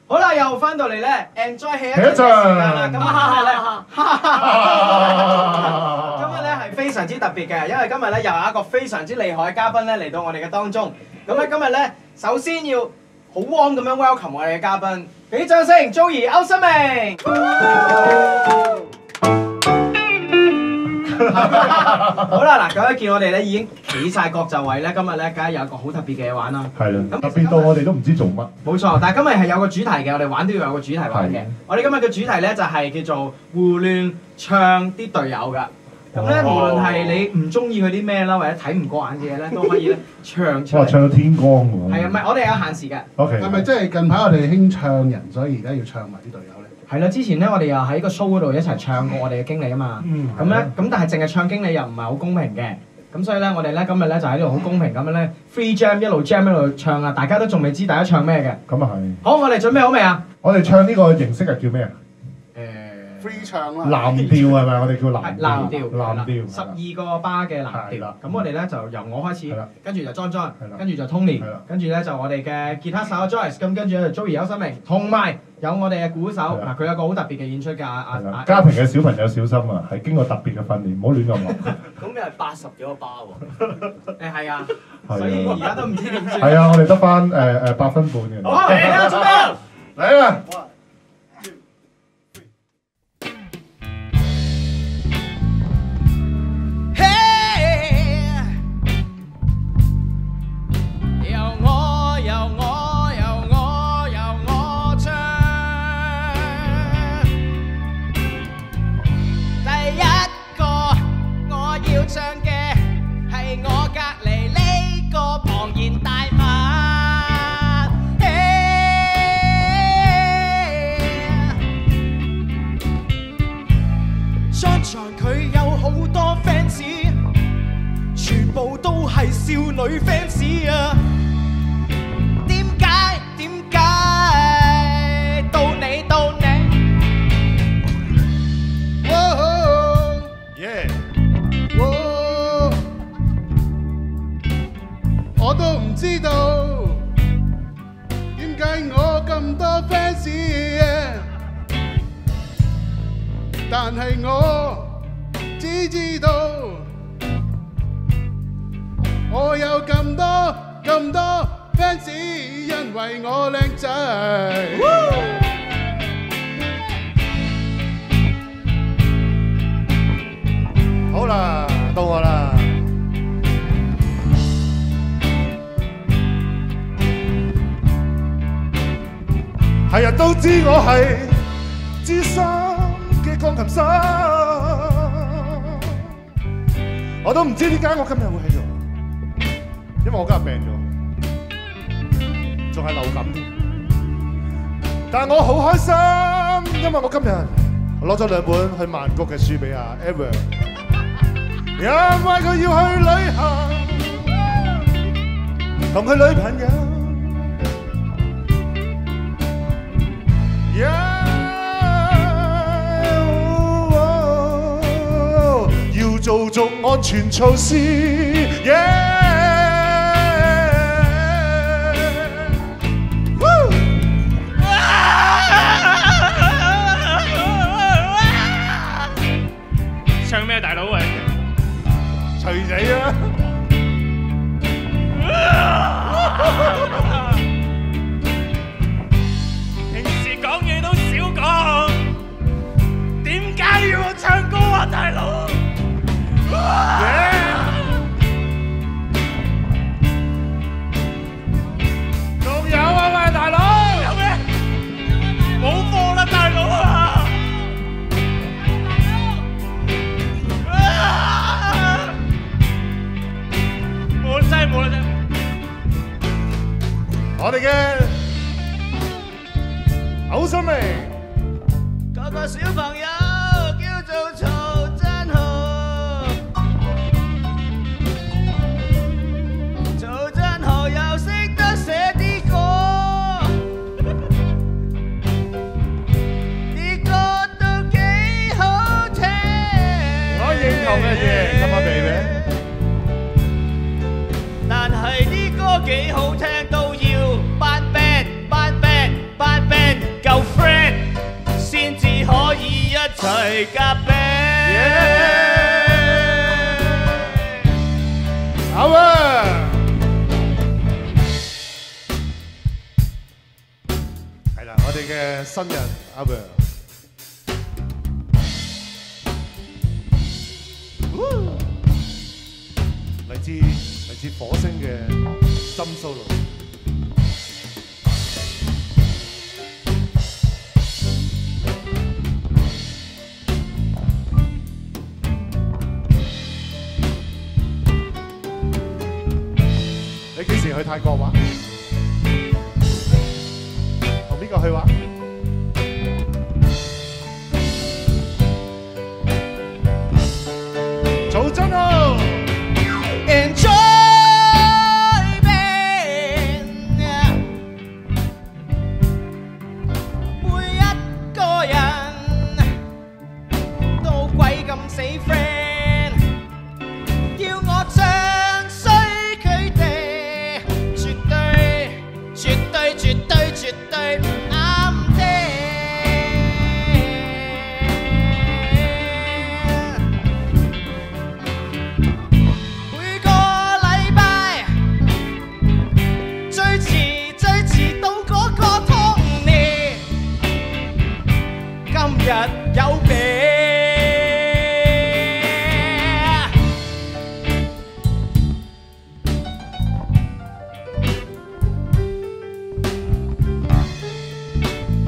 好啦，又翻到嚟咧 ，enjoy 氣一陣嘅時間啦。咁今日咧係非常之特別嘅，因為今日咧又有一個非常之厲害嘅嘉賓咧嚟到我哋嘅當中。咁咧今日咧，首先要好 warm 咁樣 welcome 我哋嘅嘉賓，俾掌聲 ，Joey 歐新明。好啦，嗱，咁一見我哋咧已經企晒各就位咧，今日咧梗係有一個好特別嘅嘢玩啦。係啦，特別到我哋都唔知做乜。冇錯，但係今日係有個主題嘅，我哋玩都要有個主題玩嘅。我哋今日嘅主題咧就係叫做胡亂唱啲隊友㗎。咁咧，無論係你唔中意佢啲咩啦，或者睇唔過眼嘅嘢咧，都可以咧唱出嚟。哇！唱到天光喎。係啊，唔係我哋有限時嘅。OK。係咪即係近排我哋興唱人，所以而家要唱埋啲隊友咧？係啦，之前咧我哋又喺個 show 嗰度一齊唱過我哋嘅經理啊嘛。咁咧，咁但係淨係唱經理又唔係好公平嘅。咁所以咧，我哋咧今日咧就喺呢度好公平咁樣咧 free jam 一路 jam 一路唱啊！大家都仲未知大家唱咩嘅。咁啊係。好，我哋準備好未啊？我哋唱呢個形式係叫咩啊？free 唱啦。藍調係咪？我哋叫藍調。藍調。藍調。12個巴嘅藍調。咁我哋咧就由我開始，跟住就 John，跟住就 Tony，跟住咧就我哋嘅吉他手 Joyce，咁跟住咧就 Joey 歐新明，同埋有我哋嘅鼓手，嗱佢有個好特別嘅演出㗎。家庭嘅小朋友小心啊，係經過特別嘅訓練，唔好亂咁落。咁又係80幾個巴喎。誒係啊，所以而家都唔知點算。係啊，我哋得翻8分半嘅。好，嚟啦，準備嚟啦！係少女 fans 啊，點解到你我都唔知道點解我咁多 fans， 但係我只知道我有咁多 fans， 因為我靚仔。好啦，到我啦。係人都知我係資深嘅鋼琴手，我都唔知點解我今日會喺度。因為我今日病咗，仲係流感添。但我好開心，因為我今日攞咗2本去曼谷嘅書俾阿 Ever， 因為佢要去旅行，同佢女朋友。要做足安全措施。唱咩大佬啊？隨你啊！平時講嘢都少講，點解要我唱歌啊，大佬？仲有啊，喂，大佬！有咩？冇貨啦，大佬啊！冇啦，我哋嘅歐新明，嗰個小朋友叫做曹振豪，曹振豪又識得寫啲歌，啲歌都幾好聽。我認同嘅嘢，come on baby。但係啲歌幾好聽都齊夾 band。好啊！係啦，我哋嘅新人阿 Will，嚟自火星嘅深 solo。你幾時去泰國玩？同邊個去玩？曹真豪 Enjoy band，每一個人都鬼咁死 friend， 叫我唱衰佢哋，絕對絕對絕對絕對唔啱聽。每個禮拜最遲到嗰個童年，今日有病。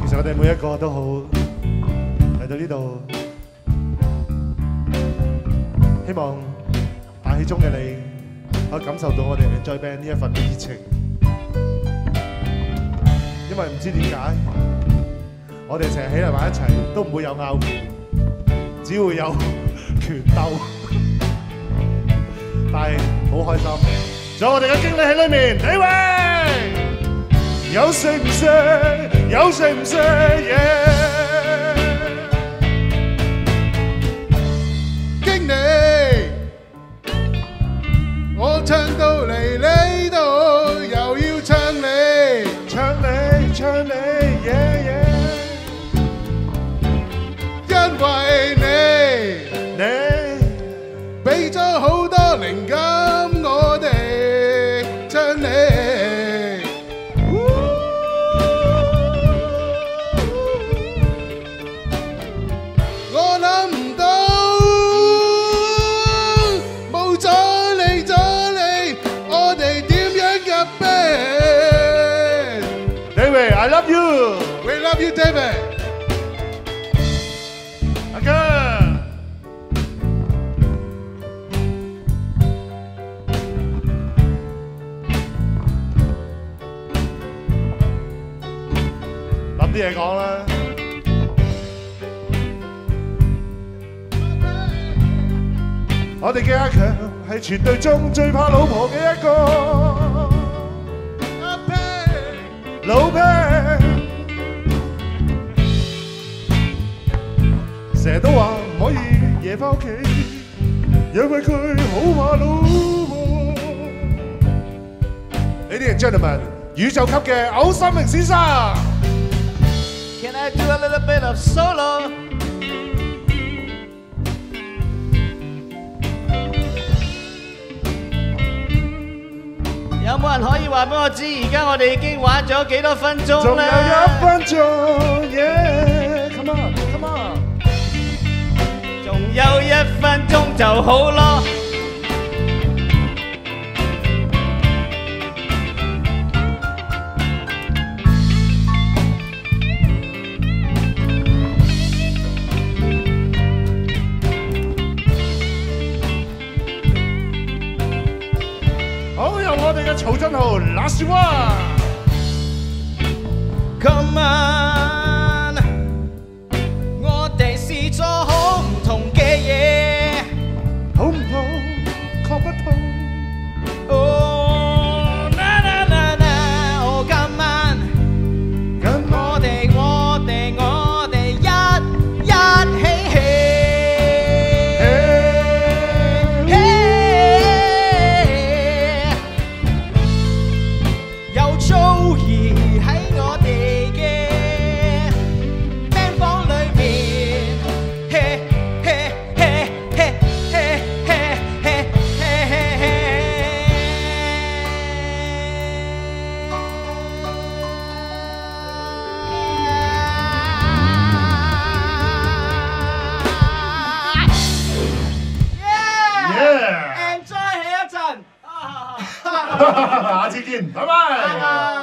其實我哋每一個都好嚟到呢度，希望大氣中嘅你可以感受到我哋 Enjoy Band 呢一份熱情，因為唔知點解，我哋成日起嚟埋一齊都唔會有拗撬，只會有拳鬥，但係好開心。仲有我哋嘅經理喺裏面，李榮。有誰唔識？有誰唔識？經理，我唱到嚟呢度，又要唱你，唱你，唱你，因為你俾咗好多靈感，我哋唱你。I love you. We love you, David. Again. 諗啲嘢講啦。我哋嘅阿強係全隊中最怕老婆嘅一個。老皮，成日都話唔可以夜返屋企，因為佢好怕老婆。Ladies and gentlemen，宇宙級嘅歐心明先生。Can I do a little bit of solo？有冇人可以話俾我知，而家我哋已經玩咗幾多分鐘咧？仲有1分鐘 ，Yeah，come on，come on， 仲有1分鐘就好咯。我哋嘅曹真豪 last one。Come on， 我哋試咗好唔同嘅嘢，好唔同，確不同。哦，na na na na， 哦今晚，我哋一起起。嘿次見，拜拜。